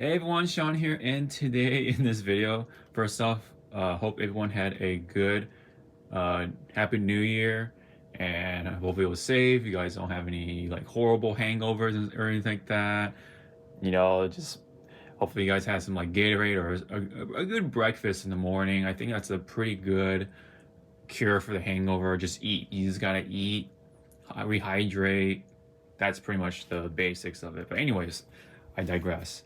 Hey everyone, Sean here, and today in this video, first off, hope everyone had a good, happy new year, and I hope it was safe. You guys don't have any like horrible hangovers or anything like that. Just hopefully you guys had some like Gatorade or a good breakfast in the morning. I think that's a pretty good cure for the hangover. Just eat. You just gotta eat, rehydrate. That's pretty much the basics of it. But anyways, I digress.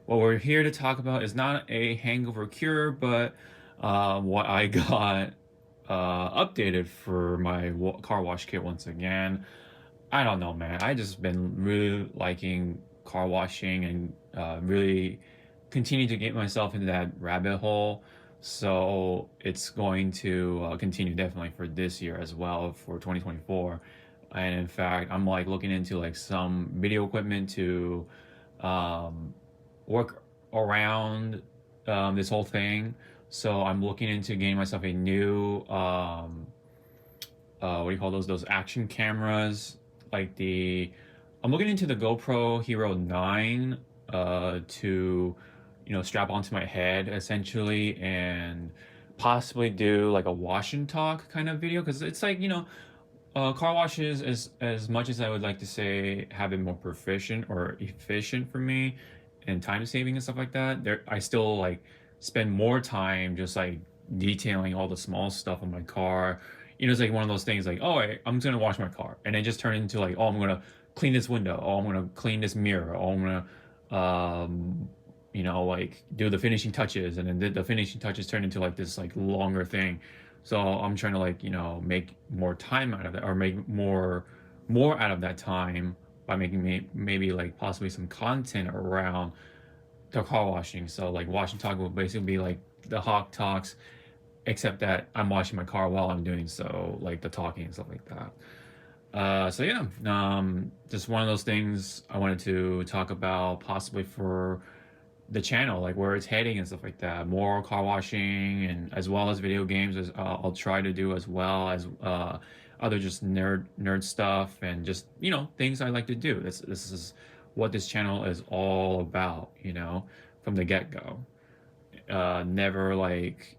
What we're here to talk about is not a hangover cure, but what I got updated for my car wash kit once again. I don't know, man. I just been really liking car washing and really continue to get myself into that rabbit hole. So it's going to continue definitely for this year as well for 2024. And in fact, I'm like looking into like some video equipment to um, work around this whole thing. So I'm looking into getting myself a new what do you call those? Those action cameras, like the. I'm looking into the GoPro Hero 9 to strap onto my head essentially and possibly do like a wash and talk kind of video because it's like car washes, as much as I would like to say have it more proficient or efficient for me and time saving and stuff like that, there I still like spend more time just like detailing all the small stuff on my car. It's like one of those things like, oh, I'm just gonna wash my car, and then just turn into like, oh, I'm gonna clean this window, oh, I'm gonna clean this mirror, oh, I'm gonna like do the finishing touches, and then the finishing touches turn into like this like longer thing. So I'm trying to like, make more time out of that or make more out of that time by making maybe like possibly some content around the car washing. So like wash and talk will basically be like the hawk talks, except that I'm washing my car while I'm doing so, like the talking and stuff like that. So yeah, just one of those things I wanted to talk about possibly for the channel, like where it's heading and stuff like that. More car washing and as well as video games as I'll try to do as well as other just nerd stuff and just things I like to do. This is what this channel is all about, from the get-go. Never like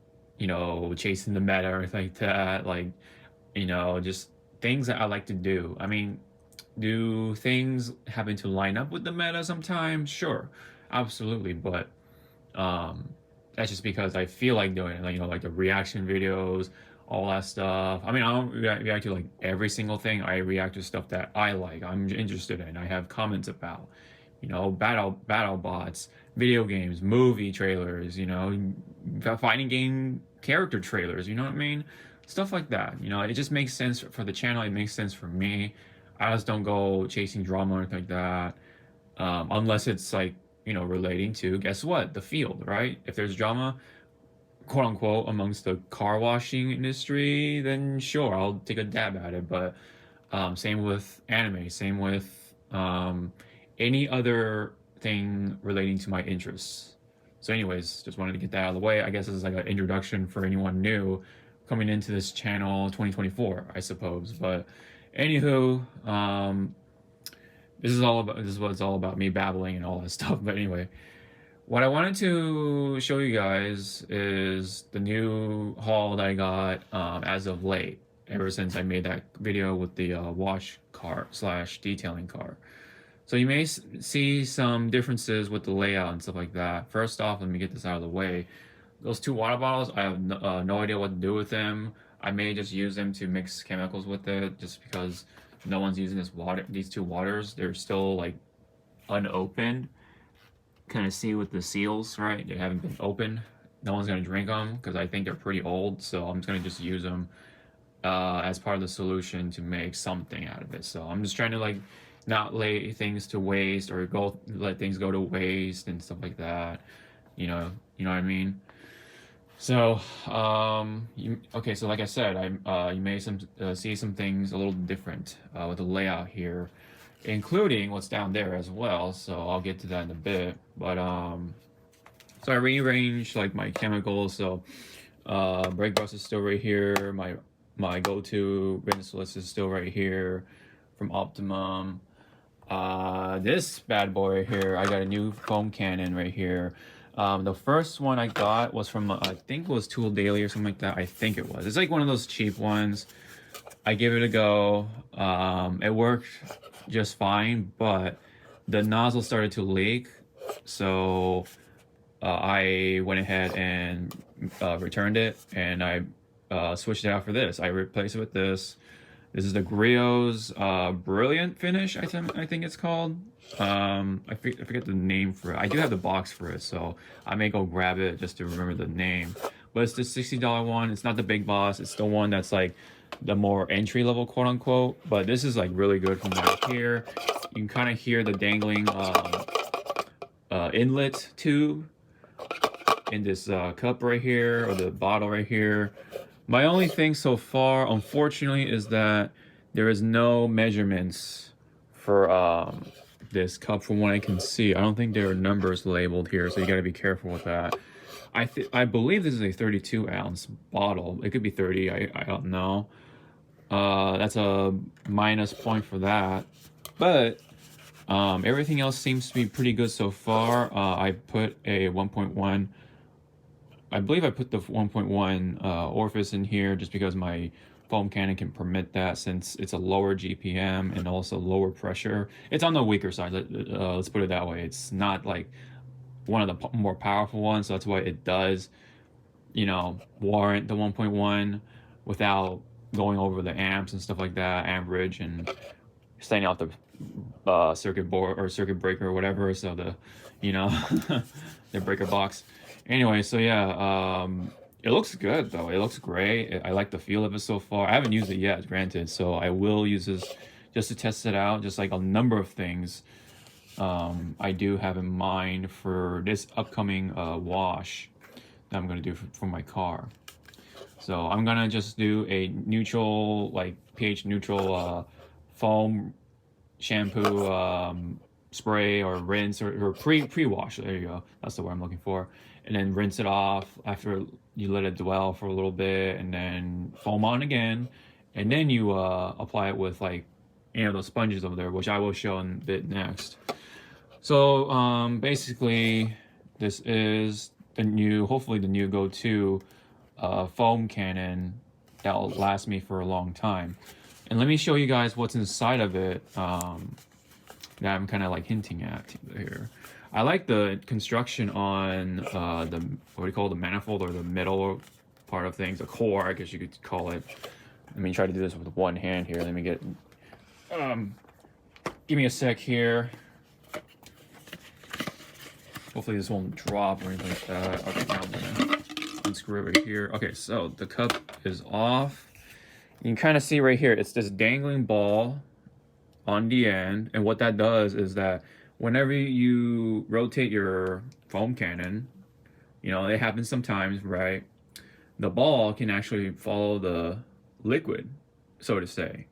chasing the meta or anything like that. Like just things that I like to do. I mean, do things happen to line up with the meta sometimes? Sure, absolutely. But um, that's just because I feel like doing it. Like like the reaction videos, all that stuff. I mean, I don't react to like every single thing. I react to stuff that I like, I'm interested in, I have comments about. Battle bots, video games, movie trailers. Fighting game character trailers. You know what I mean? Stuff like that. It just makes sense for the channel. It makes sense for me. I just don't go chasing drama or anything like that, unless it's like relating to, guess what, the field, right? If there's drama, quote unquote, amongst the car washing industry, then sure, I'll take a dab at it. But same with anime, same with any other thing relating to my interests. So, anyways, just wanted to get that out of the way. I guess this is like an introduction for anyone new coming into this channel 2024, I suppose. But anywho, this is what it's all about, me babbling and all that stuff. But anyway, what I wanted to show you guys is the new haul that I got as of late, ever since I made that video with the wash car slash detailing car. So you may see some differences with the layout and stuff like that. First off, let me get this out of the way. Those two water bottles, I have no idea what to do with them. I may just use them to mix chemicals with it, just because no one's using these two waters. They're still like unopened. Kind of see with the seals, right? They haven't been opened. No one's gonna drink them because I think they're pretty old. So I'm just gonna just use them as part of the solution to make something out of it. So I'm just trying to like not lay things to waste or let things go to waste and stuff like that. You know what I mean? So, okay, so like I said, you may see some things a little different with the layout here, including what's down there as well. So I'll get to that in a bit. But so I rearranged like my chemicals. So brake brush is still right here. My go-to rinse list is still right here from Optimum. This bad boy right here, I got a new foam cannon right here. The first one I got was from, I think it was Tool Daily or something like that. I think it was. It's like one of those cheap ones. I gave it a go. It worked just fine, but the nozzle started to leak. So I went ahead and returned it, and I switched it out for this. I replaced it with this. This is the Griot's Brilliant Finish, I think it's called. I forget the name for it. I do have the box for it, so I may go grab it just to remember the name. But it's the $60 one. It's not the big boss. It's the one that's like the more entry level, quote unquote. But this is like really good from what I hear. You can kind of hear the dangling inlet tube in this cup right here, or the bottle right here. My only thing so far, unfortunately, is that there is no measurements for this cup from what I can see. I don't think there are numbers labeled here, so you gotta be careful with that. I believe this is a 32-ounce bottle. It could be 30, I don't know. That's a minus point for that. But everything else seems to be pretty good so far. I put a 1.1. I believe I put the 1.1 orifice in here just because my foam cannon can permit that, since it's a lower GPM and also lower pressure. It's on the weaker side, let's put it that way. It's not like one of the more powerful ones, so that's why it does, you know, warrant the 1.1 without going over the amps and stuff like that, amperage, and staying off the circuit board or circuit breaker or whatever, so the, you know, the breaker box. Anyway, so yeah, it looks good though. It looks great. I like the feel of it so far. I haven't used it yet, granted, so I will use this just to test it out, just like a number of things I do have in mind for this upcoming wash that I'm going to do for my car. So I'm going to just do a neutral, like pH neutral foam shampoo spray or rinse or pre-wash. There you go. That's the word I'm looking for. And then rinse it off after you let it dwell for a little bit, and then foam on again. And then you apply it with, like, you know, those sponges over there, which I will show in a bit next. So basically, this is the new, hopefully the new go-to foam cannon that will last me for a long time. And let me show you guys what's inside of it that I'm kind of like hinting at here. I like the construction on the, what do you call, the manifold, or the middle part of things, the core, I guess you could call it. Let me try to do this with one hand here. Let me get, give me a sec here. Hopefully this won't drop or anything like that. Okay, now I'm gonna unscrew it here. Okay, so the cup is off. You can kind of see right here, it's this dangling ball on the end, and what that does is that whenever you rotate your foam cannon, you know, it happens sometimes, right? The ball can actually follow the liquid, so to say.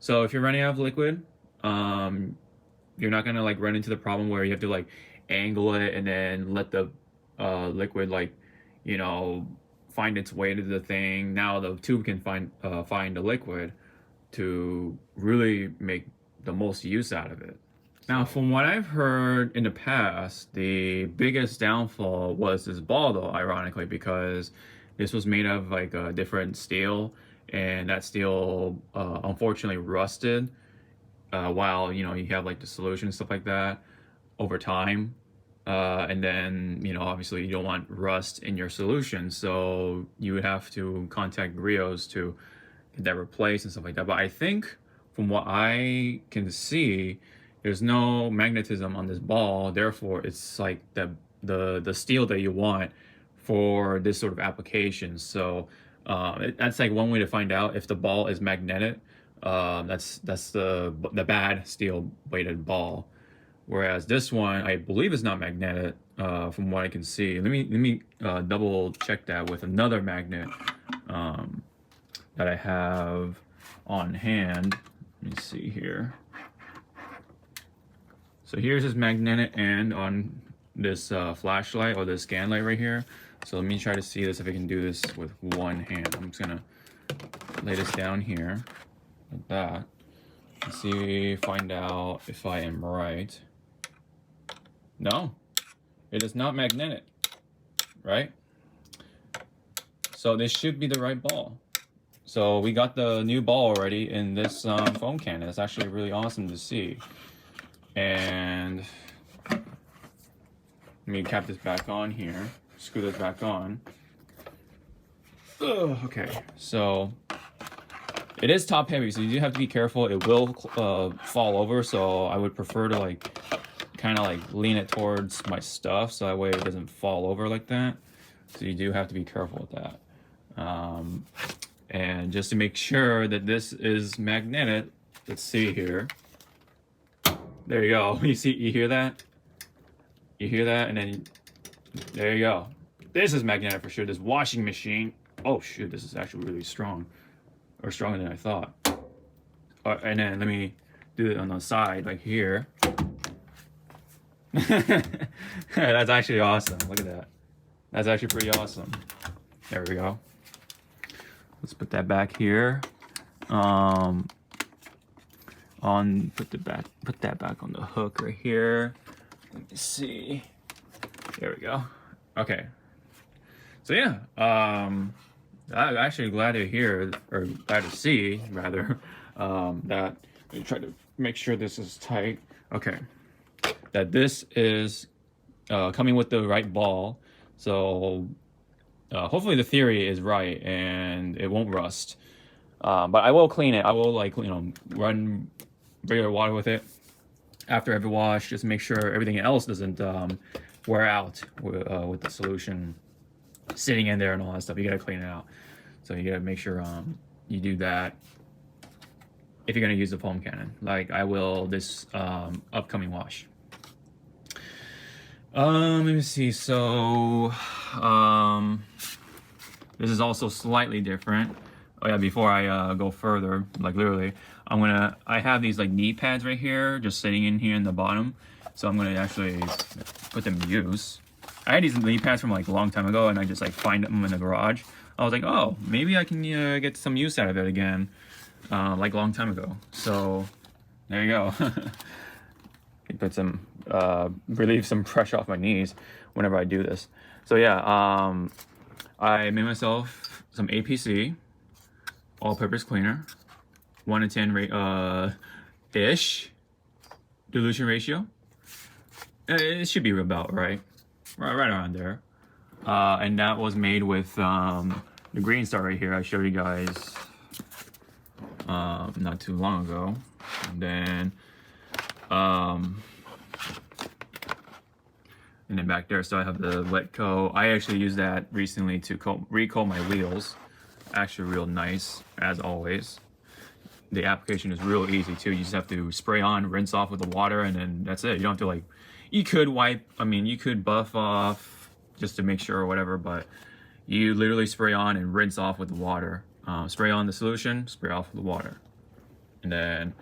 So if you're running out of liquid, you're not gonna like run into the problem where you have to like angle it and then let the liquid, like, you know, find its way to the thing. Now the tube can find the liquid to really make the most use out of it. Now, from what I've heard in the past, the biggest downfall was this ball, though, ironically, because this was made of like a different steel, and that steel unfortunately rusted while, you know, you have like the solution and stuff like that over time. And then, you know, obviously you don't want rust in your solution, so you would have to contact Griot's to get that replaced and stuff like that. But I think from what I can see, there's no magnetism on this ball, therefore it's like the steel that you want for this sort of application. So that's like one way to find out if the ball is magnetic. That's the bad steel weighted ball. Whereas this one, I believe, is not magnetic from what I can see. Let me double check that with another magnet that I have on hand. Let me see here. So here's his magnetic end on this flashlight or this scan light right here. So let me try to see this, if I can do this with one hand. I'm just gonna lay this down here like that. Let's see, find out if I am right. No, it is not magnetic, right? So this should be the right ball. So we got the new ball already in this foam cannon. It's actually really awesome to see. And let me cap this back on here. Screw this back on. Ugh, okay, so it is top heavy, so you do have to be careful. It will fall over, so I would prefer to like kind of like lean it towards my stuff so that way it doesn't fall over like that. So you do have to be careful with that. And just to make sure that this is magnetic, let's see here. There you go. You hear that? You hear that? And then there you go. This is magnetic for sure. This washing machine. Oh shoot, this is actually really strong. Or stronger than I thought. And then let me do it on the side, like here. That's actually awesome. Look at that. That's actually pretty awesome. There we go. Let's put that back here. Put that back on the hook right here. Let me see. There we go. Okay. So yeah, I'm actually glad to hear, or glad to see rather, that I try to make sure this is tight. Okay, that this is coming with the right ball. So hopefully the theory is right and it won't rust. But I will clean it. I will run regular water with it after every wash, just make sure everything else doesn't wear out with the solution sitting in there and all that stuff. You gotta clean it out. So you gotta make sure you do that if you're gonna use the foam cannon, like I will this upcoming wash. Let me see. So this is also slightly different. Oh yeah, before I go further, like literally, I have these like knee pads right here, just sitting in here in the bottom. So I'm gonna actually put them to use. I had these knee pads from like a long time ago, and I just like find them in the garage. I was like, oh, maybe I can get some use out of it again, like a long time ago. So there you go. Put some relieve some pressure off my knees whenever I do this. So yeah, I made myself some APC, all-purpose cleaner, 1 to 10 ish dilution ratio. It should be about right around there. And that was made with the green star right here. I showed you guys not too long ago. And then back there, so I have the wet coat. I actually used that recently to recoat my wheels. Actually real nice, as always. The application is real easy too. You just have to spray on, rinse off with the water, and then that's it. You don't have to like, you could wipe, you could buff off just to make sure or whatever, but you literally spray on and rinse off with the water. Spray on the solution, spray off with the water. And then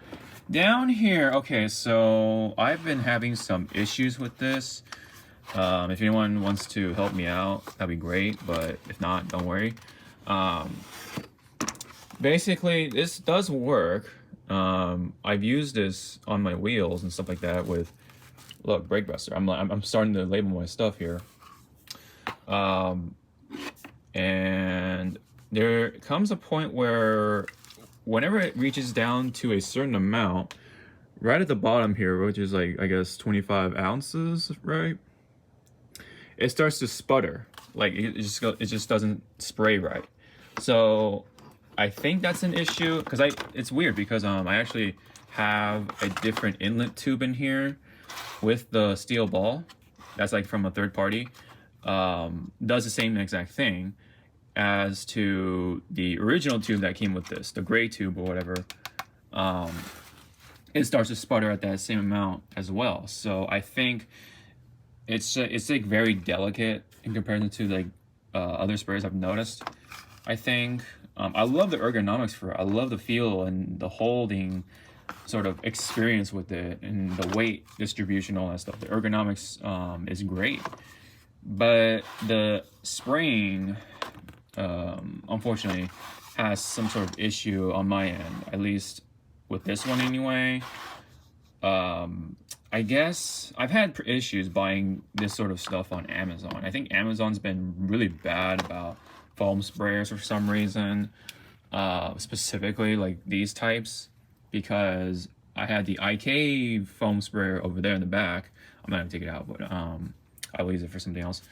down here, okay, so I've been having some issues with this. If anyone wants to help me out, that'd be great, but if not, don't worry. Basically, this does work. I've used this on my wheels and stuff like that with, look, brake buster. I'm starting to label my stuff here. And there comes a point where whenever it reaches down to a certain amount, right at the bottom here, which is like, I guess 25 ounces, right? It starts to sputter. Like it just doesn't spray right. So I think that's an issue, because it's weird because I actually have a different inlet tube in here with the steel ball that's like from a third party. Does the same exact thing as to the original tube that came with this, the gray tube or whatever. It starts to sputter at that same amount as well. So I think it's like very delicate in comparison to like other sprays I've noticed. I think I love the ergonomics for it. I love the feel and the holding sort of experience with it, and the weight distribution, all that stuff. The ergonomics is great, but the spraying unfortunately has some sort of issue on my end. At least with this one anyway. I guess I've had issues buying this sort of stuff on Amazon. I think Amazon's been really bad about foam sprayers for some reason, specifically like these types, because I had the IK foam sprayer over there in the back. I'm not gonna take it out, but I'll use it for something else.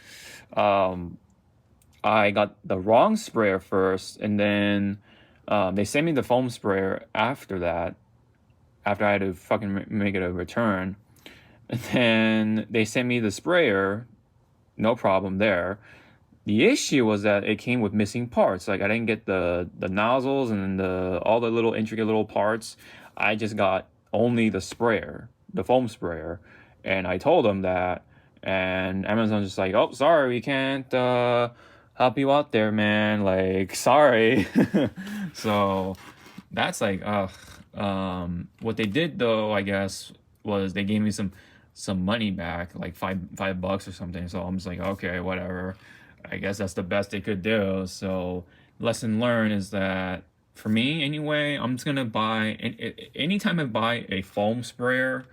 I got the wrong sprayer first, and then they sent me the foam sprayer after that, after I had to fucking make it a return. And then they sent me the sprayer, no problem there. The issue was that it came with missing parts. Like I didn't get the nozzles and all the little intricate little parts. I just got only the sprayer, the foam sprayer. And I told them that, and Amazon's just like, oh, sorry, we can't help you out there, man. Like, sorry. So that's like, what they did though, I guess, was they gave me some money back, like $5 or something. So I'm just like, okay, whatever. I guess that's the best they could do. So lesson learned is that for me anyway, I'm just gonna buy anytime I buy a foam sprayer,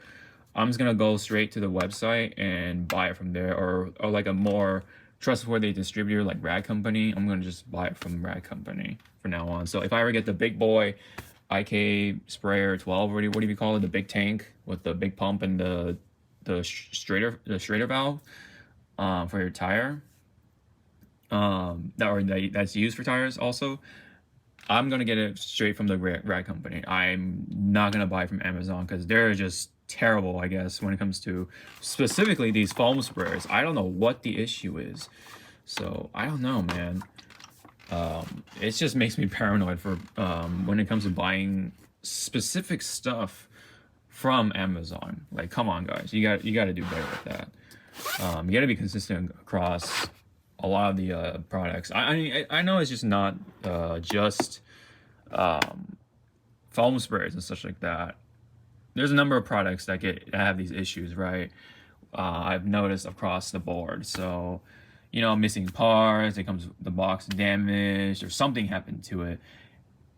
I'm just gonna go straight to the website and buy it from there, or like a more trustworthy distributor like Rag Company. I'm gonna just buy it from Rag Company from now on. So if I ever get the big boy IK sprayer 12, what do you call it? The big tank with the big pump and the straighter valve for your tire. That's used for tires also. I'm gonna get it straight from the Rag Company. I'm not gonna buy from Amazon because they're just terrible, I guess, when it comes to specifically these foam sprayers. I don't know what the issue is, so I don't know, man. It just makes me paranoid for when it comes to buying specific stuff from Amazon. Like, come on, guys, you got to do better with that. You got to be consistent across a lot of the products. I know it's just not just foam sprayers and such like that. There's a number of products that have these issues, right? I've noticed across the board. So, missing parts, the box damaged or something happened to it.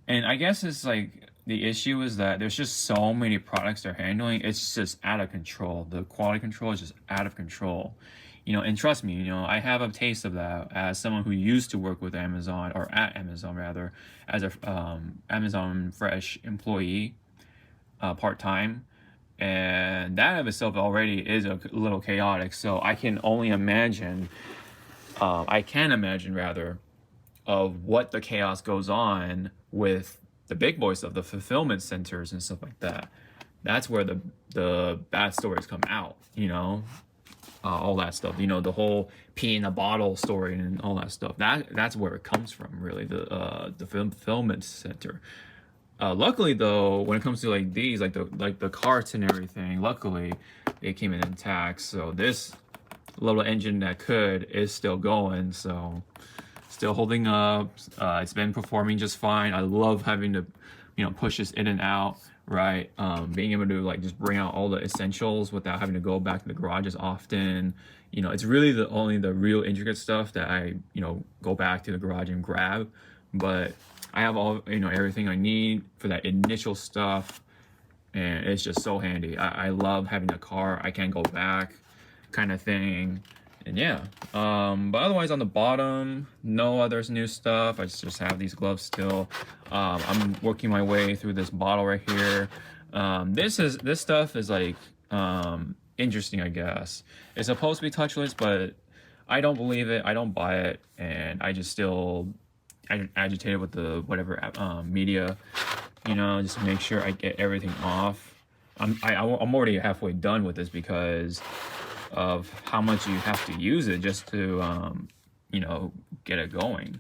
And I guess it's like the issue is that there's just so many products they're handling. It's just out of control. The quality control is just out of control. And trust me, I have a taste of that as someone who used to work with Amazon, or at Amazon rather, as a Amazon Fresh employee, part-time. And that of itself already is a little chaotic. So I can only imagine, rather, of what the chaos goes on with the big boys of the fulfillment centers and stuff like that. That's where the bad stories come out, all that stuff, the whole pee in a bottle story and all that stuff. That's where it comes from, really, the fulfillment center. Luckily though, when it comes to like these, like the carts and everything, luckily they came in intact. So this little engine that is still going, so still holding up. It's been performing just fine. I love having to, push this in and out, right? Being able to like just bring out all the essentials without having to go back to the garage as often. It's really only the real intricate stuff that I, go back to the garage and grab. But I have all, everything I need for that initial stuff, and it's just so handy. I love having a car I can't go back, kind of thing. And yeah, but otherwise on the bottom, no other new stuff. I just have these gloves still. I'm working my way through this bottle right here. This stuff is like interesting, I guess. It's supposed to be touchless, but I don't believe it. I don't buy it, and I just still agitated with the whatever media, just to make sure I get everything off. I'm already halfway done with this because of how much you have to use it just to get it going,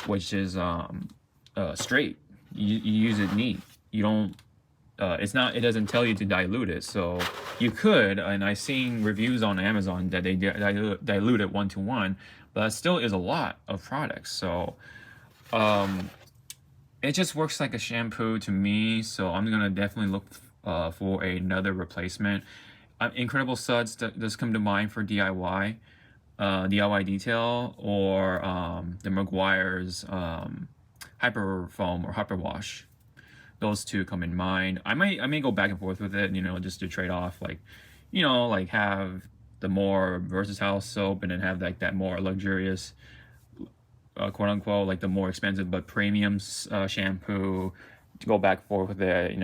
which is straight. You use it neat. You don't. It doesn't tell you to dilute it, so you could. And I've seen reviews on Amazon that they dilute it 1-to-1, but that still is a lot of products. So it just works like a shampoo to me. So I'm gonna definitely look for another replacement. Incredible Suds does come to mind for DIY detail, or the Meguiar's Hyper Foam or Hyper Wash. those two come in mind. I may go back and forth with it, just to trade off, like have the more versatile soap and then have like that more luxurious, quote unquote, like the more expensive but premium shampoo, to go back and forth with it.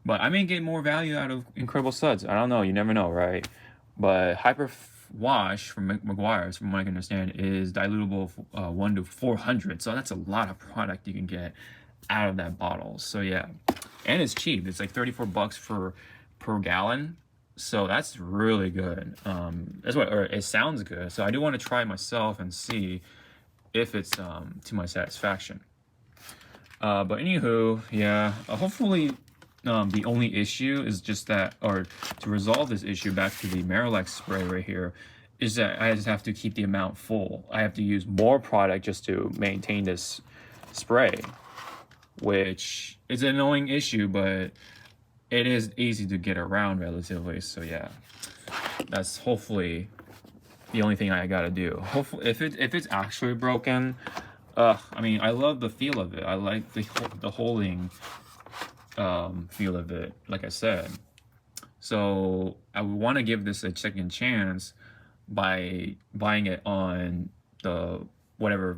But I may get more value out of Incredible Suds. I don't know. You never know, right? But Hyper Wash from McGuire's, from what I can understand, is dilutable 1 to 400. So that's a lot of product you can get out of that bottle. So yeah, and it's cheap. It's like 34 bucks per gallon. So that's really good. Or it sounds good. So I do want to try it myself and see if it's to my satisfaction. But anywho, yeah, hopefully the only issue is just that, or to resolve this issue, back to the Marilex spray right here, is that I just have to keep the amount full. I have to use more product just to maintain this spray, which is an annoying issue, but it is easy to get around relatively. So yeah, that's hopefully the only thing I gotta do. Hopefully, if it's actually broken, I mean, I love the feel of it. I like the holding feel of it, like I said. So I would want to give this a second chance by buying it on the whatever,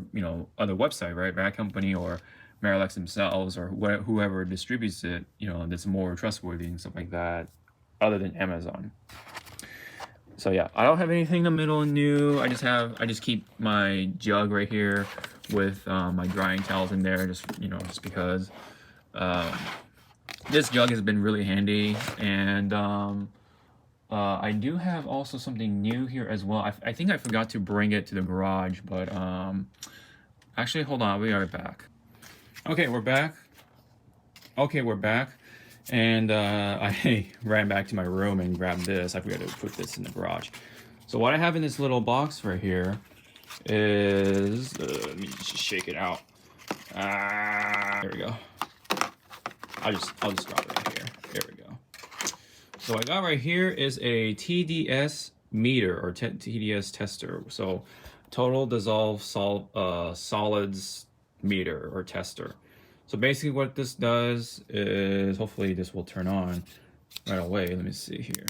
other website, right? Rag Company or Marilex themselves, or whoever distributes it, that's more trustworthy and stuff like that, other than Amazon. So yeah, I don't have anything in the middle new. I just keep my jug right here with my drying towels in there, just because this jug has been really handy. And I do have also something new here as well. I think I forgot to bring it to the garage, but actually, hold on, I'll be right back. Okay, we're back. And I ran back to my room and grabbed this. I forgot to put this in the garage. So what I have in this little box right here is, let me just shake it out. There we go. I'll just drop it in here. There we go. So what I got right here is a TDS meter, or TDS tester. So total dissolved solids meter or tester. So basically what this does is, hopefully this will turn on right away. Let me see here.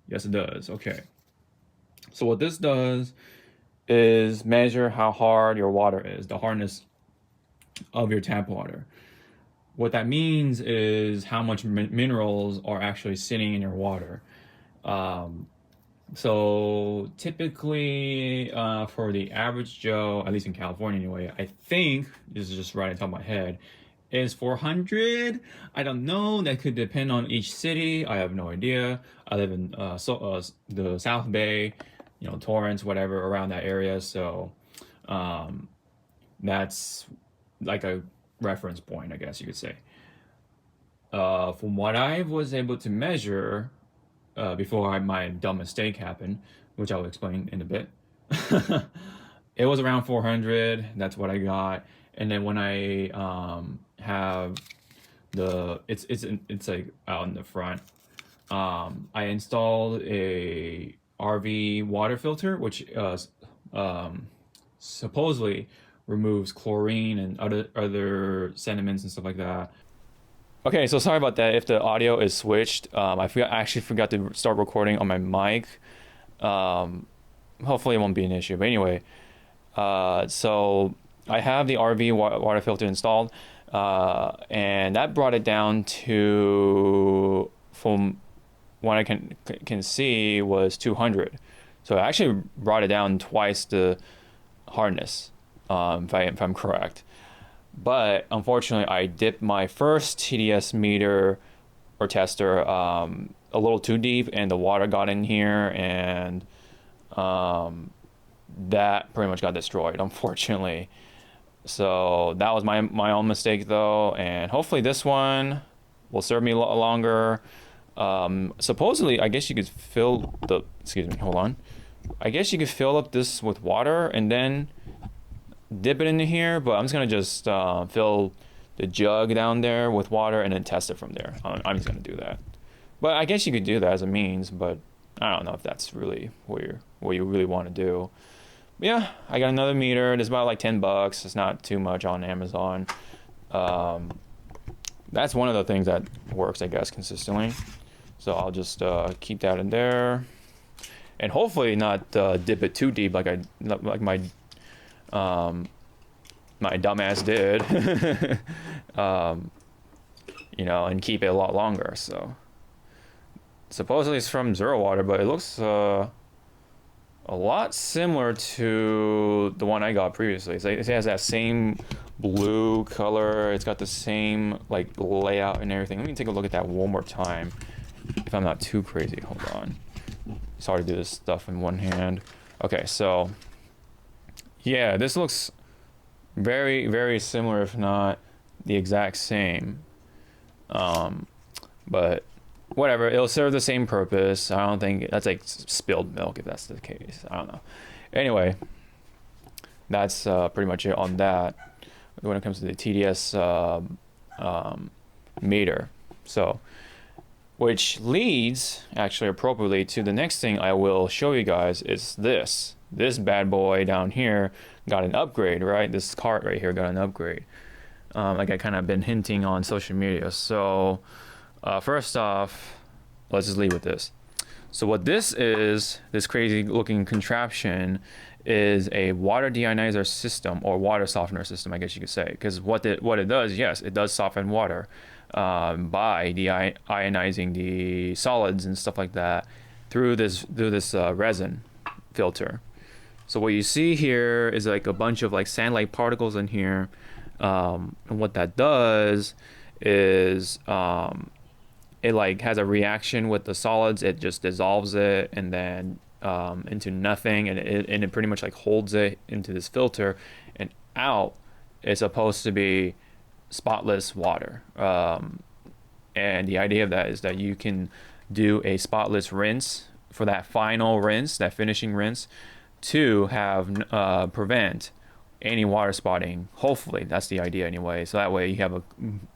Yes, it does. Okay. So what this does is measure how hard your water is, the hardness of your tap water. What that means is how much minerals are actually sitting in your water. So typically for the average Joe, at least in California anyway, I think, this is just right on top of my head, is 400. I don't know. That could depend on each city. I have no idea. I live in the South Bay, Torrance, whatever, around that area. So that's like a reference point, I guess you could say. From what I was able to measure before my dumb mistake happened, which I'll explain in a bit, it was around 400. That's what I got. And then when I have it's like out in the front, I installed a RV water filter, which supposedly removes chlorine and other sediments and stuff like that. Okay, so sorry about that if the audio is switched. I actually forgot to start recording on my mic. Hopefully it won't be an issue. But anyway, so I have the RV water filter installed, and that brought it down to, from what I can see, was 200. So I actually brought it down twice the hardness, if I'm correct. But unfortunately, I dipped my first TDS meter or tester a little too deep, and the water got in here, and that pretty much got destroyed, unfortunately. So that was my own mistake, though, and hopefully this one will serve me a lot longer. Supposedly, I guess you could fill the, excuse me, hold on. I guess you could fill up this with water and then dip it into here, but I'm just gonna fill the jug down there with water and then test it from there. I'm just gonna do that. But I guess you could do that as a means, but I don't know if that's really what you really want to do. But yeah, I got another meter. It's about like $10. It's not too much on Amazon. that's one of the things that works, I guess, consistently. So I'll just keep that in there, and hopefully not dip it too deep like my my dumbass did. You know, and keep it a lot longer. So supposedly it's from Zero Water, but it looks a lot similar to the one I got previously. It has that same blue color. It's got the same like layout and everything. Let me take a look at that one more time, if I'm not too crazy. Hold on. It's hard to do this stuff in one hand. Okay, so yeah, this looks very, very similar, if not the exact same. But whatever, it'll serve the same purpose. I don't think that's like spilled milk if that's the case. I don't know. Anyway, that's pretty much it on that when it comes to the TDS meter. So, which leads actually appropriately to the next thing I will show you guys is this bad boy down here got an upgrade, right? This cart right here got an upgrade. Like I kind of been hinting on social media. So first off, let's just leave with this. So what this is, this crazy looking contraption, is a water deionizer system, or water softener system, I guess you could say. Because what it does, yes, it does soften water by deionizing the solids and stuff like that through this resin filter. So what you see here is like a bunch of like sand-like particles in here. And what that does is it like has a reaction with the solids. It just dissolves it and then into nothing, and it pretty much like holds it into this filter, and out is supposed to be spotless water. And the idea of that is that you can do a spotless rinse for that final rinse, that finishing rinse, to have prevent any water spotting. Hopefully that's the idea anyway, so that way you have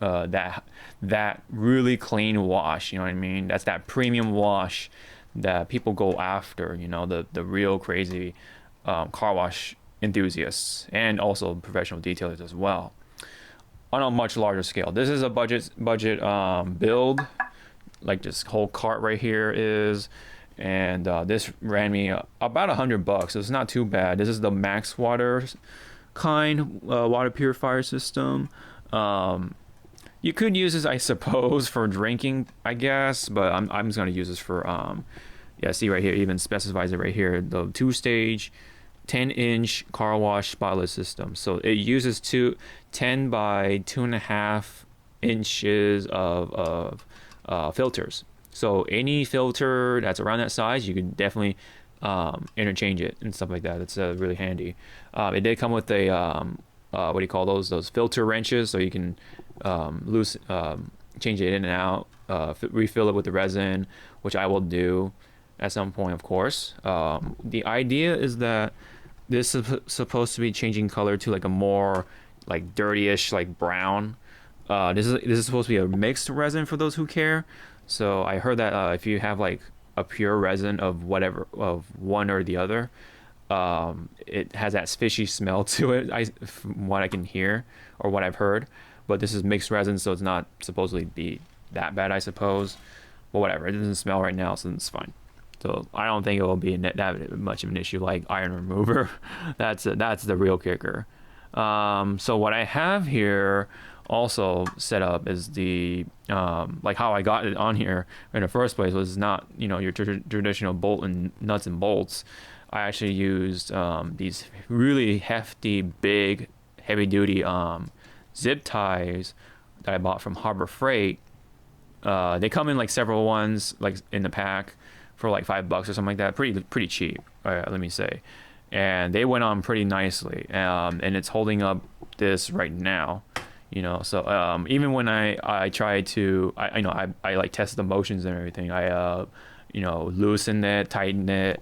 a that really clean wash, you know what I mean? That's that premium wash that people go after, you know, the real crazy car wash enthusiasts, and also professional detailers as well, on a much larger scale. This is a budget build, like this whole cart right here is, and this ran me about $100, so it's not too bad. This is the Max Water kind water purifier system. You could use this, I suppose, for drinking, I guess, but I'm just gonna use this for yeah, see right here, even specifies it right here, the 2-stage 10-inch car wash spotless system. So it uses 10 by 2.5 inches of filters. So any filter that's around that size, you can definitely interchange it and stuff like that. It's really handy. It did come with a what do you call those filter wrenches, so you can change it in and out, refill it with the resin, which I will do at some point, of course. The idea is that this is supposed to be changing color to like a more like dirtyish, like brown. This is supposed to be a mixed resin for those who care. So I heard that if you have like a pure resin of whatever, of one or the other, it has that fishy smell to it, from what I can hear or what I've heard. But this is mixed resin, so it's not supposedly be that bad, I suppose. But whatever, it doesn't smell right now, so it's fine. So I don't think it will be that much of an issue like iron remover. That's the real kicker. So what I have here also set up is the like how I got it on here in the first place was not, you know, your traditional bolt and nuts and bolts. I actually used these really hefty, big, heavy duty zip ties that I bought from Harbor Freight. They come in like several ones, like in the pack, for like $5 or something like that. Pretty cheap, let me say. And they went on pretty nicely, and it's holding up this right now, you know. So even when I try to, I like test the motions and everything. I you know, loosen it, tighten it.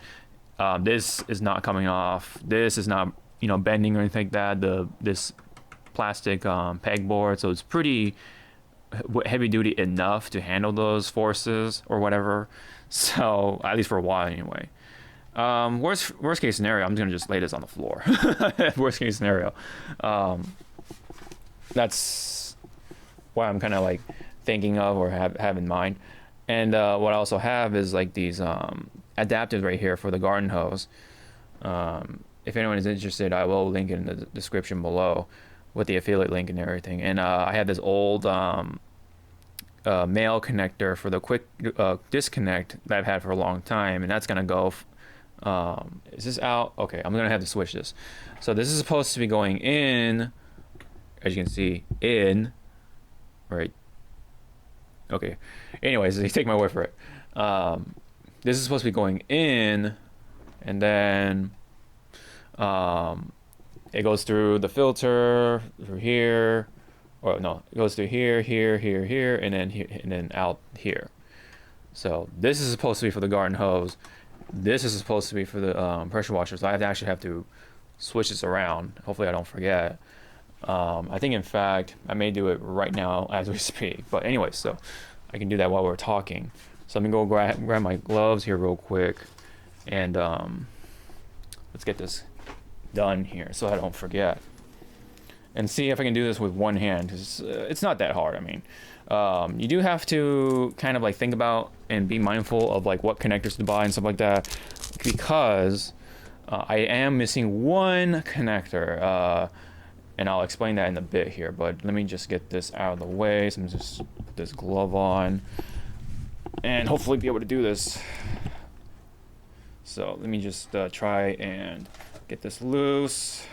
This is not coming off. This is not, you know, bending or anything like that. This plastic pegboard, so it's pretty heavy duty enough to handle those forces or whatever. So at least for a while anyway. Worst case scenario, I'm just gonna just lay this on the floor. Worst case scenario. That's what I'm kind of like thinking of or have in mind. And what I also have is like these adapters right here for the garden hose. If anyone is interested, I will link it in the description below with the affiliate link and everything. And I have this old male connector for the quick disconnect that I've had for a long time, and that's gonna go. Is this out? Okay, I'm gonna have to switch this. So this is supposed to be going in, as you can see, in, right? Okay. Anyways, take my word for it. This is supposed to be going in, and then it goes through the filter through here, or no, it goes through here, and then out here. So this is supposed to be for the garden hose. This is supposed to be for the pressure washer. So I actually have to switch this around. Hopefully I don't forget. I think in fact I may do it right now as we speak. But anyway, so I can do that while we're talking. So let me go grab my gloves here real quick, and let's get this done here so I don't forget. And see if I can do this with one hand, because it's not that hard. I mean, you do have to kind of like think about and be mindful of like what connectors to buy and stuff like that, because I am missing one connector, and I'll explain that in a bit here. But let me just get this out of the way. So I'm just put this glove on, and hopefully be able to do this. So let me just try and get this loose.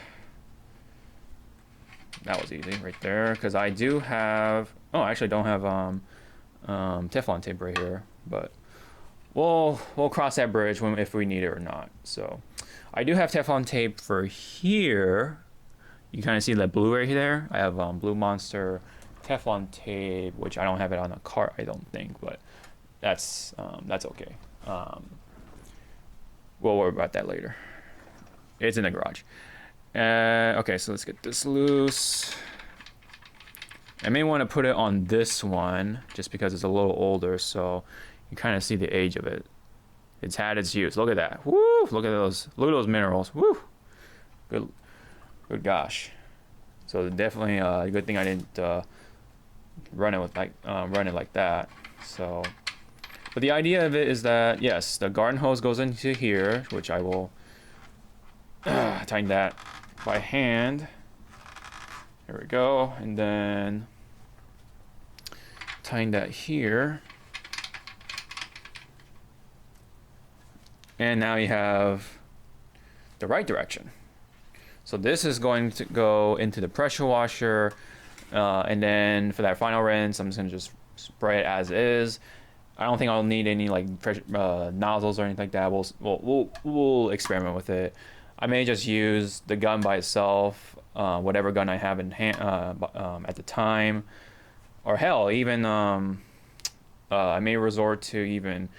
That was easy right there, because I do have, oh, I actually don't have Teflon tape right here, but we'll cross that bridge if we need it or not. So I do have Teflon tape for here. You kind of see that blue right there. I have Blue Monster Teflon tape, which I don't have it on the cart, I don't think, but that's okay. We'll worry about that later. It's in the garage. Okay, so let's get this loose. I may want to put it on this one just because it's a little older, so you kind of see the age of it. It's had its use. Look at that. Woo! Look at those minerals. Woo! Good gosh. So definitely a good thing I didn't run it like that. So, but the idea of it is that yes, the garden hose goes into here, which I will tighten that by hand. There we go, and then tighten that here. And now you have the right direction. So this is going to go into the pressure washer, and then for that final rinse, I'm just gonna just spray it as is. I don't think I'll need any like pressure, nozzles or anything like that. We'll experiment with it. I may just use the gun by itself, whatever gun I have in hand at the time, or hell, even I may resort to even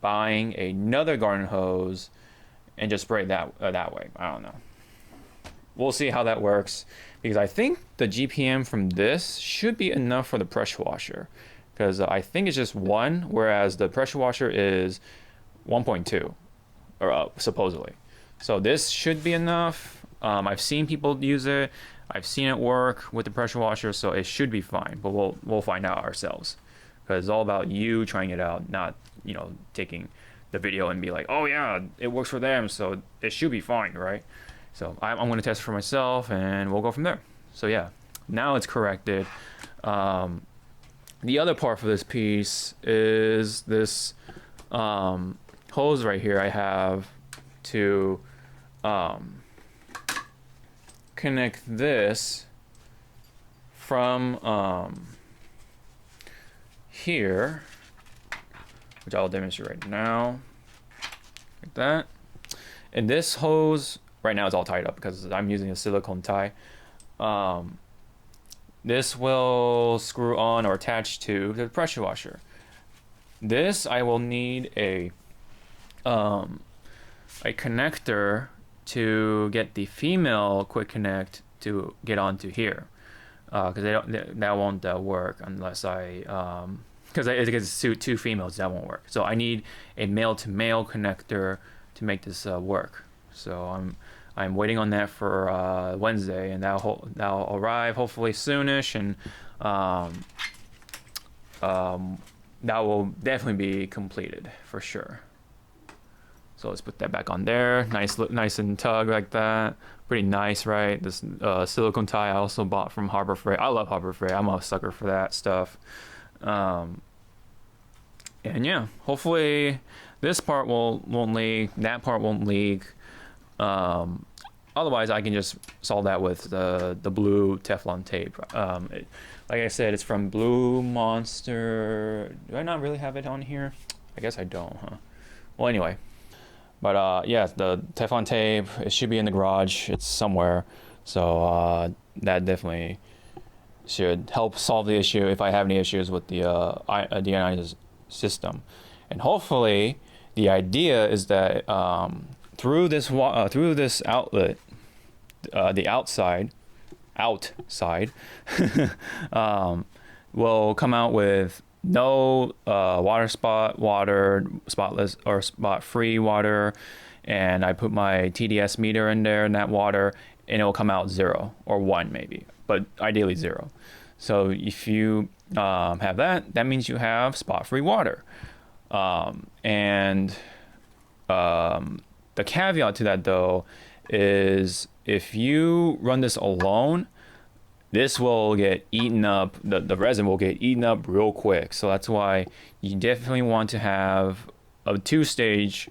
buying another garden hose and just spray that way. I don't know. We'll see how that works, because I think the GPM from this should be enough for the pressure washer, because I think it's just 1, whereas the pressure washer is 1.2, or supposedly. So this should be enough. I've seen people use it. I've seen it work with the pressure washer, so it should be fine. But we'll find out ourselves, because it's all about you trying it out, not taking the video and be like, oh yeah, it works for them, so it should be fine, right? So I'm going to test it for myself, and we'll go from there. So yeah, now it's corrected. The other part for this piece is this hose right here. I have to connect this from here, which I'll demonstrate right now, like that. And this hose right now is all tied up because I'm using a silicone tie. This will screw on or attach to the pressure washer. This I will need a connector to get the female quick connect to get onto here, because that won't work unless I because it's two females, that won't work. So I need a male to male connector to make this work. So I'm waiting on that for Wednesday, and that'll arrive hopefully soonish, and that will definitely be completed for sure. So let's put that back on there. Nice and tug like that. Pretty nice, right? This silicone tie I also bought from Harbor Freight. I love Harbor Freight. I'm a sucker for that stuff. And yeah, hopefully this part won't leak. That part won't leak. Otherwise, I can just solve that with the blue Teflon tape. Like I said, it's from Blue Monster. Do I not really have it on here? I guess I don't, huh? Well, anyway. But yeah, the Teflon tape, it should be in the garage. It's somewhere. So that definitely should help solve the issue if I have any issues with the Deionizer system. And hopefully, the idea is that through this outlet, the outside, will come out with no spotless or spot free water, and I put my TDS meter in there in that water, and it will come out 0 or 1 maybe, but ideally 0. So if you have that, that means you have spot free water. And the caveat to that though is if you run this alone, this will get eaten up, the resin will get eaten up real quick. So that's why you definitely want to have a 2-stage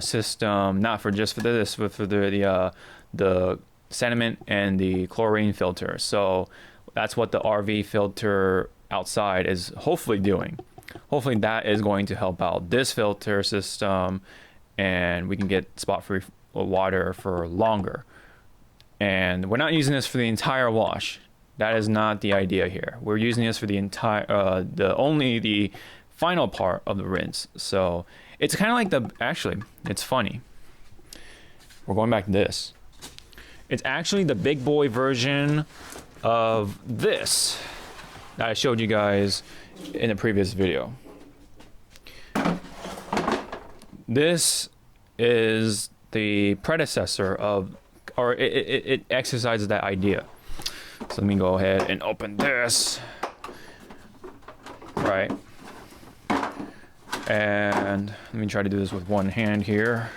system, not for just for this, but for the sediment and the chlorine filter. So that's what the RV filter outside is hopefully doing. Hopefully that is going to help out this filter system, and we can get spot-free water for longer. And we're not using this for the entire wash. That is not the idea here. We're using this for the entire, only the final part of the rinse. So it's kind of like actually, it's funny. We're going back to this. It's actually the big boy version of this that I showed you guys in the previous video. This is the predecessor of, or it exercises that idea. So let me go ahead and open this. Right. And let me try to do this with one hand here.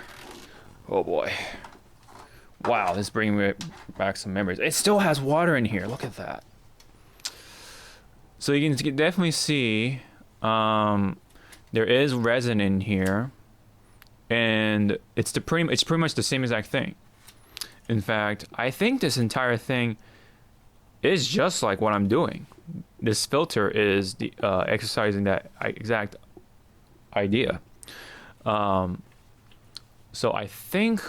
Oh boy. Wow, this is bringing me back some memories. It still has water in here. Look at that. So you can definitely see there is resin in here, and it's pretty much the same exact thing. In fact, I think this entire thing is just like what I'm doing. This filter is the exercising that exact idea. So I think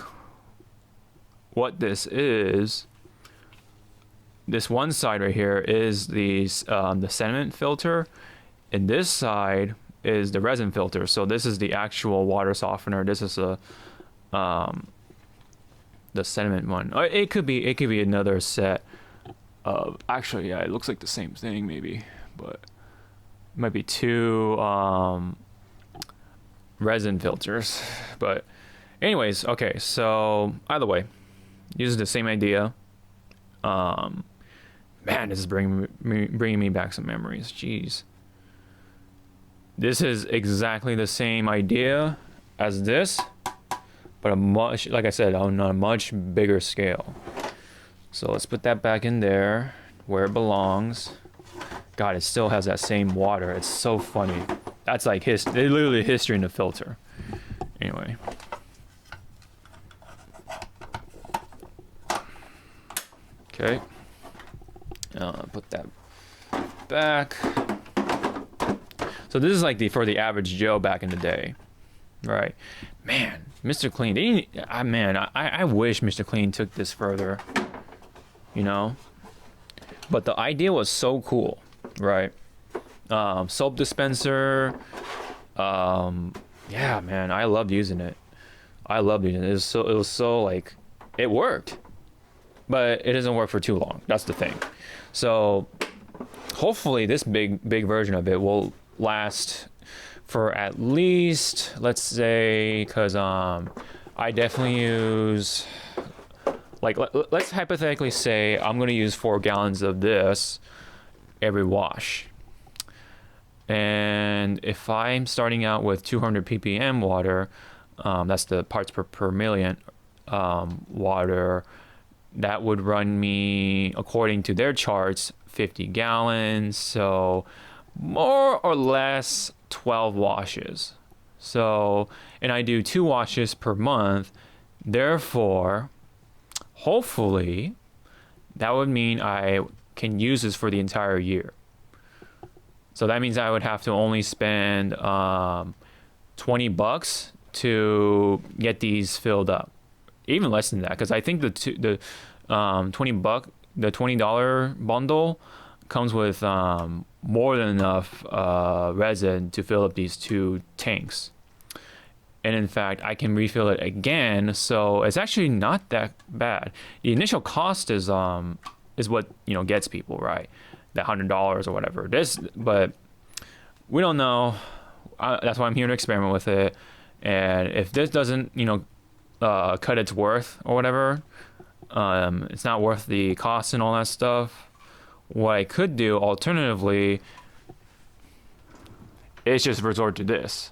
what this is, this one side right here is the sediment filter, and this side is the resin filter. So this is the actual water softener. This is the sediment one. It could be another set of, actually, yeah, it looks like the same thing maybe, but it might be two resin filters. But anyways, okay, so either way, uses the same idea. Man, this is bringing me back some memories. Jeez. This is exactly the same idea as this, but like I said, on a much bigger scale. So let's put that back in there where it belongs. God, it still has that same water. It's so funny. That's like literally history in the filter. Anyway. Okay. Put that back. So this is like for the average Joe back in the day, right? Man, Mr. Clean. I wish Mr. Clean took this further, you know. But the idea was so cool, right? Soap dispenser. Yeah, man, I loved using it. It was so like, it worked, but it doesn't work for too long. That's the thing. So hopefully this big version of it will last for at least, let's say, because I definitely use, like, let's hypothetically say I'm going to use 4 gallons of this every wash. And if I'm starting out with 200 ppm water, that's the parts per million water, that would run me, according to their charts, 50 gallons. So more or less 12 washes. So, and I do 2 washes per month. Therefore, hopefully, that would mean I can use this for the entire year. So that means I would have to only spend $20 to get these filled up. Even less than that, because I think the $20 bundle comes with more than enough resin to fill up these 2 tanks. And in fact, I can refill it again, so it's actually not that bad. The initial cost is what gets people, right? The $100 or whatever. But we don't know. That's why I'm here to experiment with it. And if this doesn't cut its worth or whatever, it's not worth the cost and all that stuff, what I could do alternatively is just resort to this.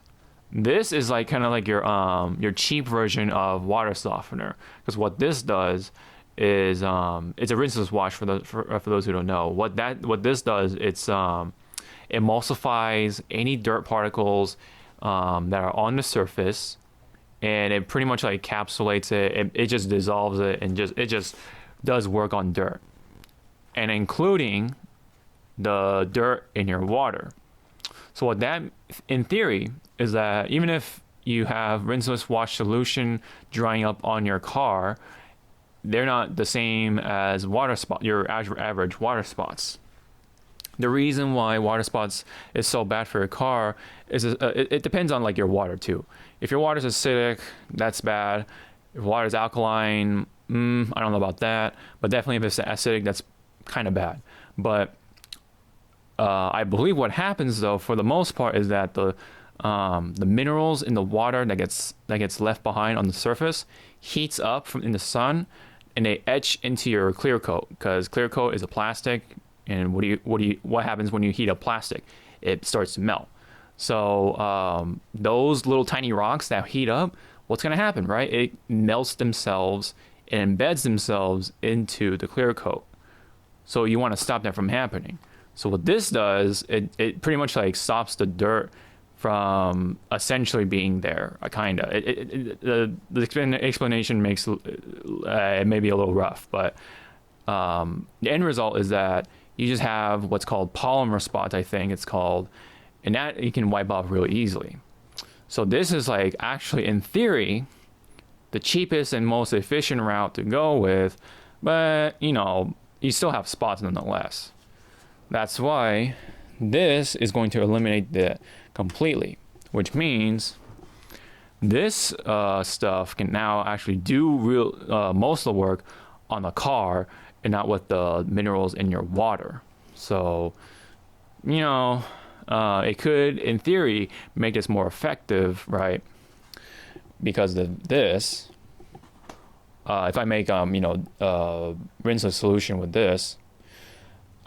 This is like kind of like your cheap version of water softener, because what this does is it's a rinseless wash for those who don't know. What this does, it's emulsifies any dirt particles that are on the surface, and it pretty much like encapsulates it. It just dissolves it, and it just does work on dirt, and including the dirt in your water. So what that, in theory, is that even if you have rinseless wash solution drying up on your car, they're not the same as your average water spots. The reason why water spots is so bad for your car is it depends on like your water too. If your water's acidic, that's bad. If water's alkaline, I don't know about that. But definitely if it's acidic, that's kind of bad. But I believe what happens though, for the most part, is that the minerals in the water that gets left behind on the surface heats up in the sun, and they etch into your clear coat, because clear coat is a plastic. And what happens when you heat up plastic? It starts to melt. So those little tiny rocks that heat up, what's going to happen, right? It melts themselves and embeds themselves into the clear coat. So you want to stop that from happening. So what this does, it pretty much like stops the dirt from essentially being there, kind of. The explanation makes it maybe a little rough, but the end result is that you just have what's called polymer spots, I think it's called, and that you can wipe off really easily. So this is like actually, in theory, the cheapest and most efficient route to go with, but you still have spots nonetheless. That's why this is going to eliminate that completely, which means this stuff can now actually do most of the work on the car and not with the minerals in your water. So, it could, in theory, make this more effective, right? Because of this, if I make rinseless solution with this,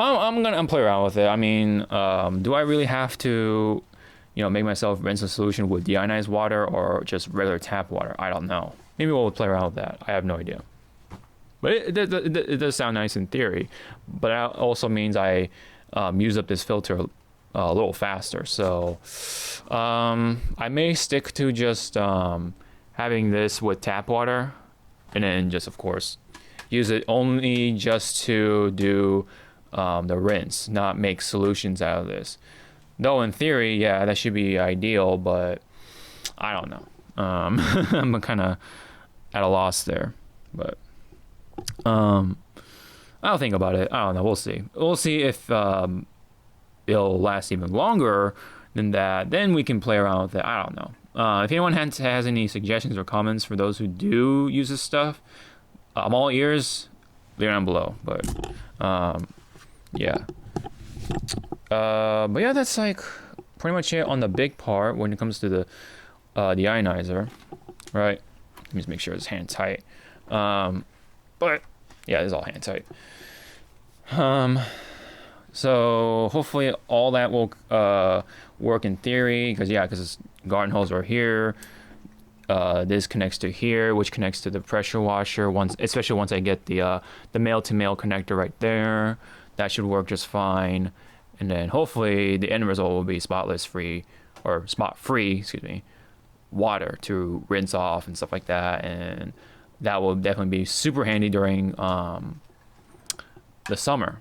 I'm gonna play around with it. I mean, do I really have to, make myself rinseless solution with deionized water or just regular tap water? I don't know. Maybe we'll play around with that. I have no idea. But it does sound nice in theory. But that also means I use up this filter a little faster. So I may stick to just having this with tap water, and then just, of course, use it only just to do the rinse, not make solutions out of this. Though in theory, yeah, that should be ideal, but I don't know. I'm kind of at a loss there. But I'll think about it. I don't know. We'll see. We'll see if it'll last even longer than that. Then we can play around with it. I don't know. If anyone has any suggestions or comments for those who do use this stuff, I'm all ears. Leave it down below. But yeah. But yeah, that's like pretty much it on the big part when it comes to the deionizer, right? Let me just make sure it's hand tight. But yeah, it's all hand tight. So hopefully all that will work in theory, because garden hose are here. This connects to here, which connects to the pressure washer. Especially once I get the male to male connector right there, that should work just fine. And then hopefully the end result will be spotless free or spot free, excuse me, water to rinse off and stuff like that. And that will definitely be super handy during the summer.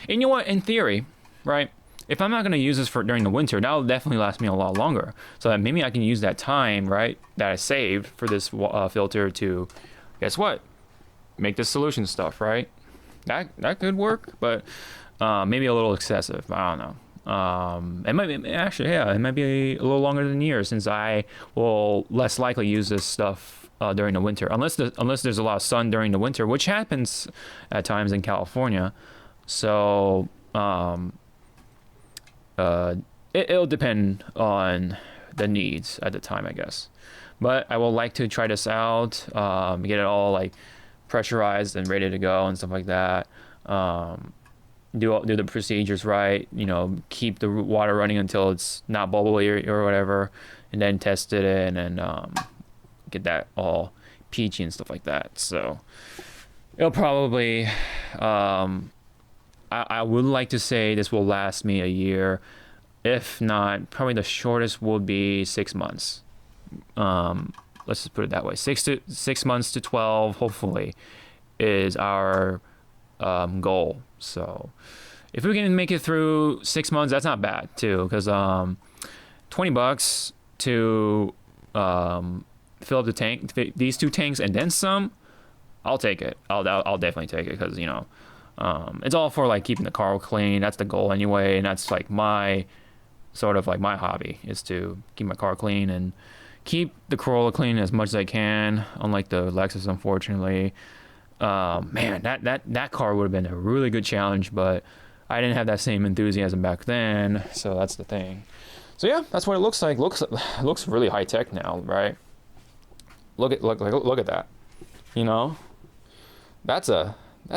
And you know what? In theory, right? If I'm not going to use this for during the winter, that'll definitely last me a lot longer. So that maybe I can use that time, right, that I saved for this filter to, guess what, make this solution stuff, right? That could work, but maybe a little excessive. I don't know. It might be, actually, yeah, it might be a little longer than a year since I will less likely use this stuff during the winter, unless there's a lot of sun during the winter, which happens at times in California. So it'll depend on the needs at the time, I guess. But I will like to try this out, get it all like pressurized and ready to go and stuff like that. Do the procedures right, keep the water running until it's not bubbly or whatever, and then test it in and get that all peachy and stuff like that. So it'll probably I would like to say this will last me a year. If not, probably the shortest would be 6 months. Let's just put it that way. 6 months to 12, hopefully, is our goal. So if we can make it through 6 months, that's not bad too, because $20 to fill up the tank, these 2 tanks and then some, I'll take it. I'll definitely take it, because it's all for like keeping the car clean. That's the goal anyway, and that's like my hobby, is to keep my car clean and keep the Corolla clean as much as I can. Unlike the Lexus, unfortunately, man, that car would have been a really good challenge, but I didn't have that same enthusiasm back then. So that's the thing. So yeah, that's what it looks like. Looks really high tech now, right? Look at that. That's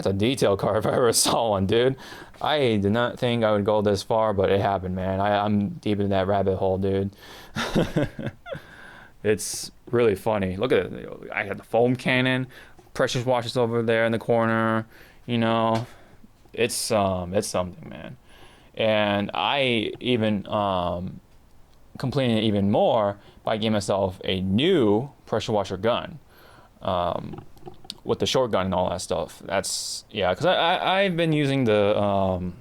a detail car if I ever saw one, dude. I did not think I would go this far, but it happened, man. I'm deep in that rabbit hole, dude. It's really funny. Look at it. I had the foam cannon, pressure washers over there in the corner. It's something, man. And I even completed it even more by giving myself a new pressure washer gun. With the short gun and all that stuff. That's, yeah, because I've been using the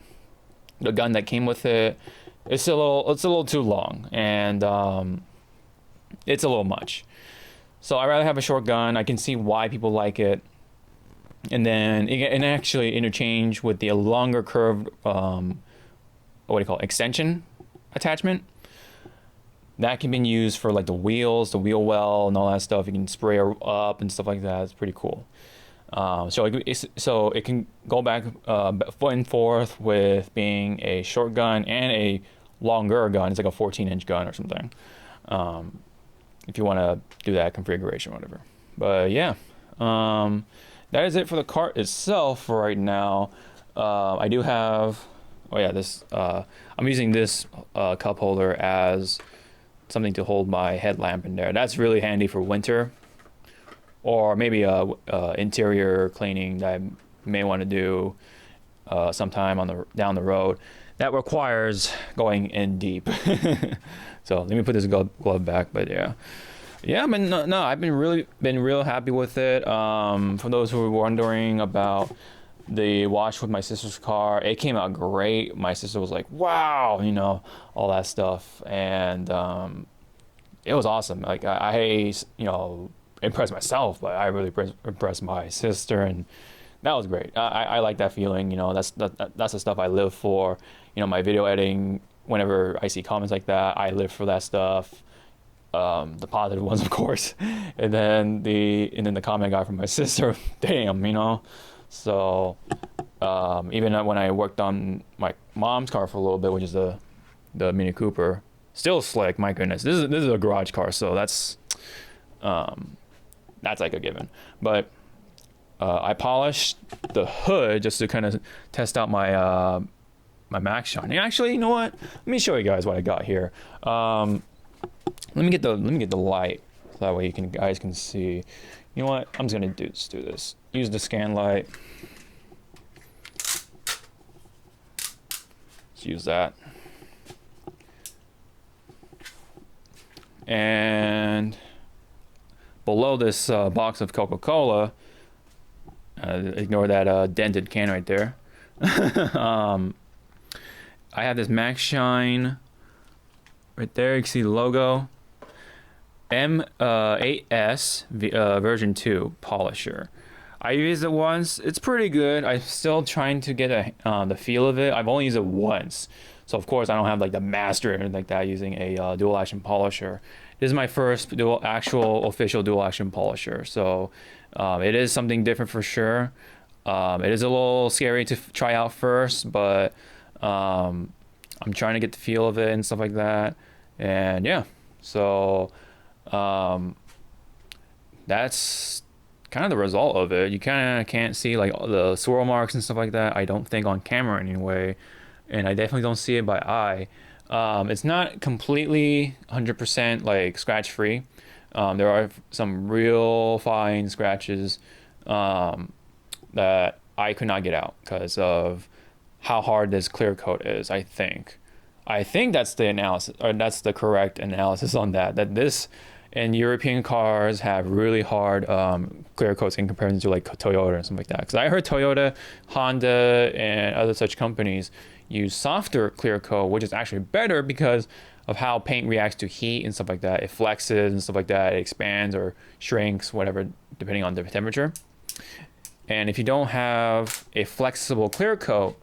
gun that came with it. It's a little too long, and it's a little much. So I'd rather have a short gun. I can see why people like it. And then it actually interchange with the longer curved extension attachment. That can be used for like the wheels, the wheel well, and all that stuff. You can spray up and stuff like that. It's pretty cool. So it can go back and forth with being a short gun and a longer gun. It's like a 14-inch gun or something. If you want to do that configuration, or whatever. But yeah, that is it for the cart itself for right now. I do have, this. I'm using this cup holder as something to hold my headlamp in there. That's really handy for winter, or maybe interior cleaning that I may want to do sometime down the road. That requires going in deep. So let me put this glove back. But yeah, I've been real happy with it. For those who were wondering about the wash with my sister's car, it came out great. My sister was like, wow, all that stuff, and it was awesome. Like I impressed myself, but I really impressed my sister, and that was great. I like that feeling. That's the stuff I live for. My video editing, whenever I see comments like that, I live for that stuff. The positive ones, of course, and then the comment I got from my sister, damn, So even when I worked on my mom's car for a little bit, which is the Mini Cooper, still slick. My goodness, this is a garage car, so that's like a given. But I polished the hood just to kind of test out my my Max Shine. And actually, you know what? Let me show you guys what I got here. Let me get the light so that way guys can see. You know what? I'm just gonna do this. Use the scan light. Let's use that. And below this box of Coca-Cola, ignore that dented can right there. I have this Max Shine right there. You can see the logo. M8S version 2 polisher. I used it once. It's pretty good. I'm still trying to get the feel of it. I've only used it once, so of course I don't have like the master or anything like that using a dual action polisher. This is my first official dual action polisher, so it is something different for sure. It is a little scary to try out first, but I'm trying to get the feel of it and stuff like that. And yeah, so that's kind of the result of it. You kind of can't see like the swirl marks and stuff like that, I don't think, on camera anyway, and I definitely don't see it by eye. It's not completely 100% like scratch free. There are some real fine scratches that I could not get out because of how hard this clear coat is. I think that's the analysis, or that's the correct analysis on that. That this and European cars have really hard clear coats in comparison to like Toyota and something like that. Because I heard Toyota, Honda, and other such companies use softer clear coat, which is actually better because of how paint reacts to heat and stuff like that. It flexes and stuff like that. It expands or shrinks, whatever, depending on the temperature. And if you don't have a flexible clear coat,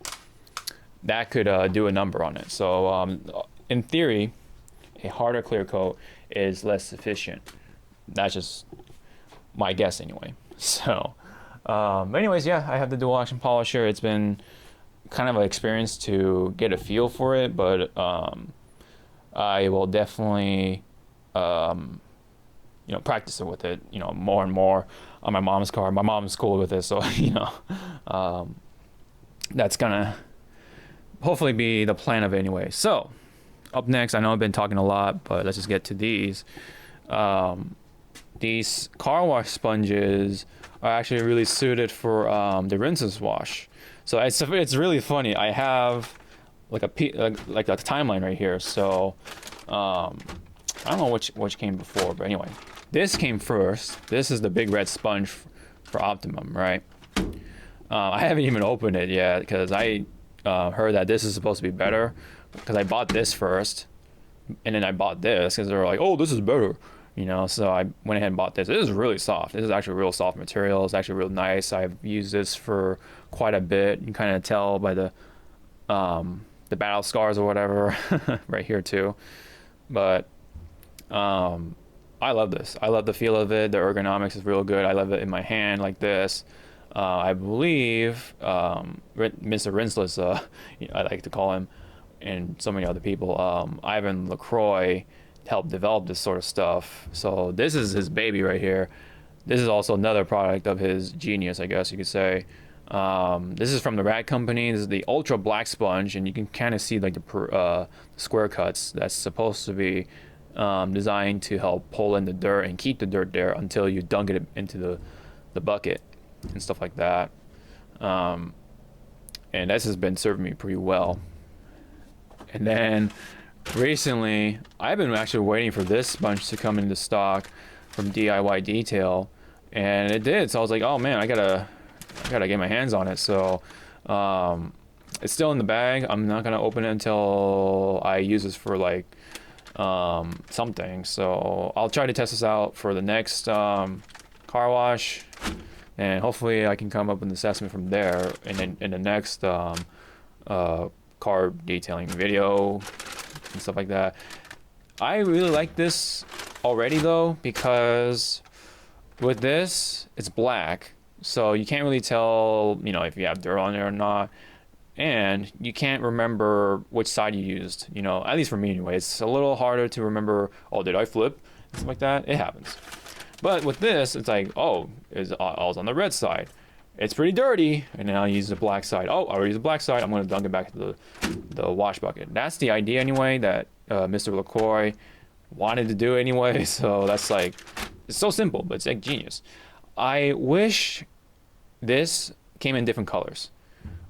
that could do a number on it. So in theory, a harder clear coat is less efficient. That's just my guess anyway. So anyways, yeah, I have the dual action polisher. It's been kind of an experience to get a feel for it, but I will definitely practice it with it, more and more on my mom's car. My mom's cool with it, so that's gonna hopefully be the plan of it anyway. So up next, I know I've been talking a lot, but let's just get to these. These car wash sponges are actually really suited for the rinseless wash. So it's really funny. I have like a timeline right here. So I don't know which came before, but anyway, this came first. This is the big red sponge for Optimum, right? I haven't even opened it yet because I heard that this is supposed to be better, because I bought this first and then I bought this because they were like, oh, this is better, so I went ahead and bought this. This is really soft. This is actually real soft material. It's actually real nice. I've used this for quite a bit. You can kind of tell by the battle scars or whatever right here too. But I love this. I love the feel of it. The ergonomics is real good. I love it in my hand like this. I believe Mr. Rinseless, I like to call him, and so many other people, Ivan LaCroix, helped develop this sort of stuff. So this is his baby right here. This is also another product of his genius, I guess you could say. This is from the Rat Company. This is the Ultra Black Sponge, and you can kind of see like the square cuts. That's supposed to be designed to help pull in the dirt and keep the dirt there until you dunk it into the bucket and stuff like that. And this has been serving me pretty well. And then recently, I've been actually waiting for this sponge to come into stock from DIY Detail, and it did. So I was like, oh man, I gotta get my hands on it. So it's still in the bag. I'm not gonna open it until I use this for like something. So I'll try to test this out for the next car wash, and hopefully I can come up with an assessment from there in the next car detailing video and stuff like that. I really like this already though, because with this it's black, so you can't really tell if you have dirt on it or not, and you can't remember which side you used. At least for me anyway, it's a little harder to remember, oh, did I flip and stuff like that. It happens. But with this, it's like, oh, I was on the red side. it's pretty dirty, and then I'll use the black side. Oh, I already used the black side. I'm gonna dunk it back to the wash bucket. That's the idea anyway that Mr. LaCroix wanted to do anyway. So that's like, it's so simple, but it's like genius. I wish this came in different colors.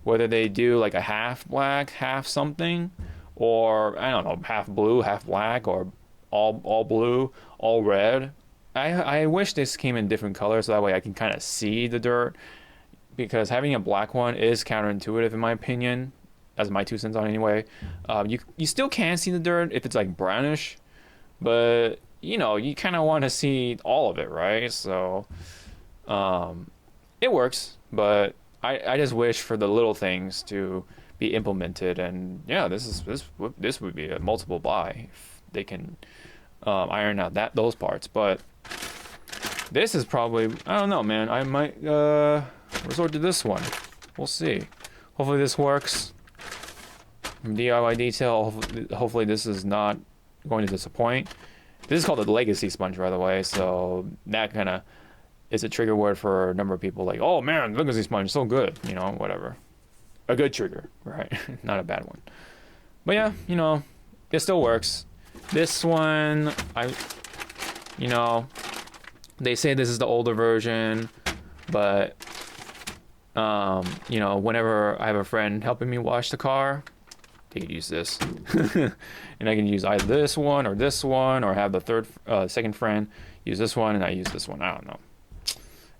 Whether they do like a half black, half something, or I don't know, half blue, half black, or all blue, all red. I wish this came in different colors so that way I can kind of see the dirt, because having a black one is counterintuitive in my opinion. That's my 2 cents on it anyway. You still can see the dirt if it's like brownish, but you know, you kind of want to see all of it, right? So it works, but I just wish for the little things to be implemented. And yeah, this would be a multiple buy if they can iron out those parts. But this is probably, I don't know, man. I might resort to this one. We'll see. Hopefully this works. DIY detail. Hopefully this is not going to disappoint. This is called a legacy sponge, by the way. So that kind of is a trigger word for a number of people. Like, oh man, legacy sponge, so good. You know, whatever. A good trigger, right? Not a bad one. But yeah, you know, it still works. This one, you know, they say this is the older version, but you know, whenever I have a friend helping me wash the car, they could use this. And I can use either this one, or have the second friend use this one, and I use this one. I don't know.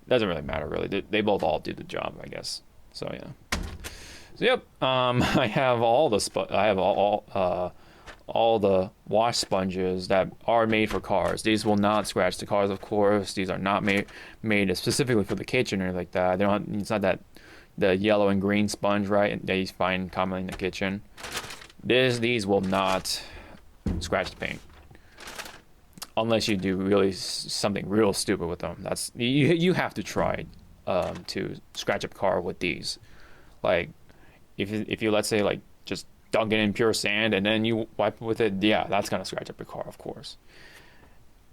Doesn't really matter, really. They both all do the job, I guess. So yeah. So yep. I have all the wash sponges that are made for cars. These will not scratch the cars, of course. These are not made specifically for the kitchen or like that. They don't. It's not that the yellow and green sponge, right, that you find commonly in the kitchen. These will not scratch the paint unless you do really something real stupid with them. That's you have to try to scratch up a car with these. Like if you let's say like just dunk it in pure sand and then you wipe it with it, yeah, that's gonna scratch up your car, of course.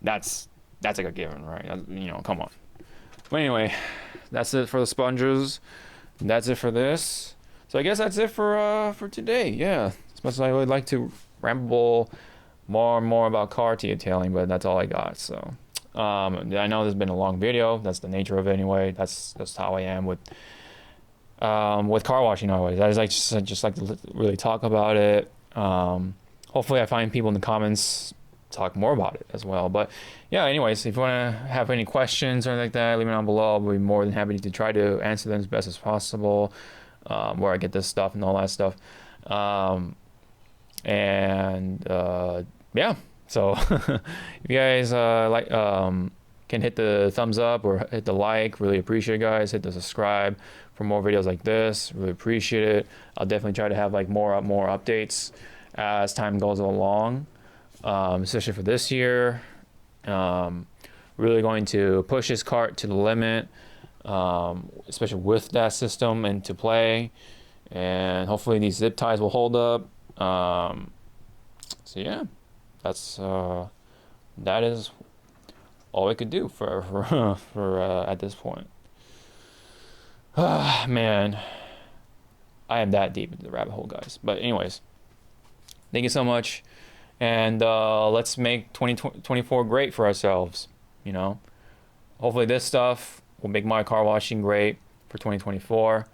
That's like a given, right? You know, come on. But anyway, that's it for the sponges. That's it for this. So I guess that's it for today. Yeah, as much as I would like to ramble more and more about car detailing, but that's all I got. So I know this has been a long video. That's the nature of it anyway. That's how I am with car washing always. I just like to really talk about it. Hopefully I find people in the comments talk more about it as well. But yeah, anyways, if you want to have any questions or anything like that, leave it down below. I'll be more than happy to try to answer them as best as possible, where I get this stuff and all that stuff. Yeah, so if you guys can hit the thumbs up or hit the like, really appreciate it, guys. Hit the subscribe for more videos like this, really appreciate it. I'll definitely try to have like more updates as time goes along, especially for this year. Really going to push this cart to the limit, especially with that system into play, and hopefully these zip ties will hold up. So yeah, that is all I could do for at this point. Man, I am that deep into the rabbit hole, guys. But anyways, thank you so much, and let's make 2024 great for ourselves. You know, hopefully this stuff will make my car washing great for 2024.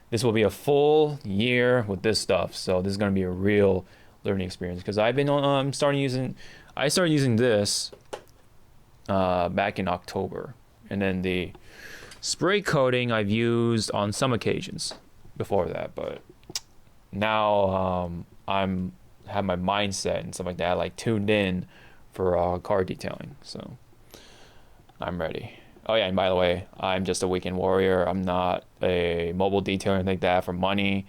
This will be a full year with this stuff, so this is going to be a real learning experience, because I've been I started using this back in October, and then the spray coating I've used on some occasions before that, but now I'm have my mindset and stuff like that like tuned in for car detailing, so I'm ready. Oh yeah, and by the way, I'm just a weekend warrior. I'm not a mobile detailer or anything like that for money.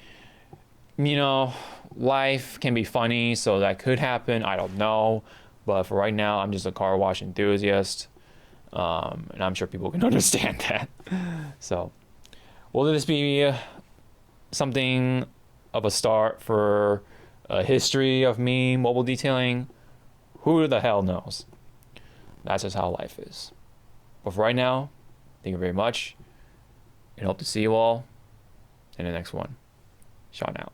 You know, life can be funny, so that could happen. I don't know, but for right now, I'm just a car wash enthusiast, and I'm sure people can understand that. So, will this be something of a start for a history of me mobile detailing? Who the hell knows? That's just how life is. But for right now, thank you very much. and hope to see you all in the next one. Sean out.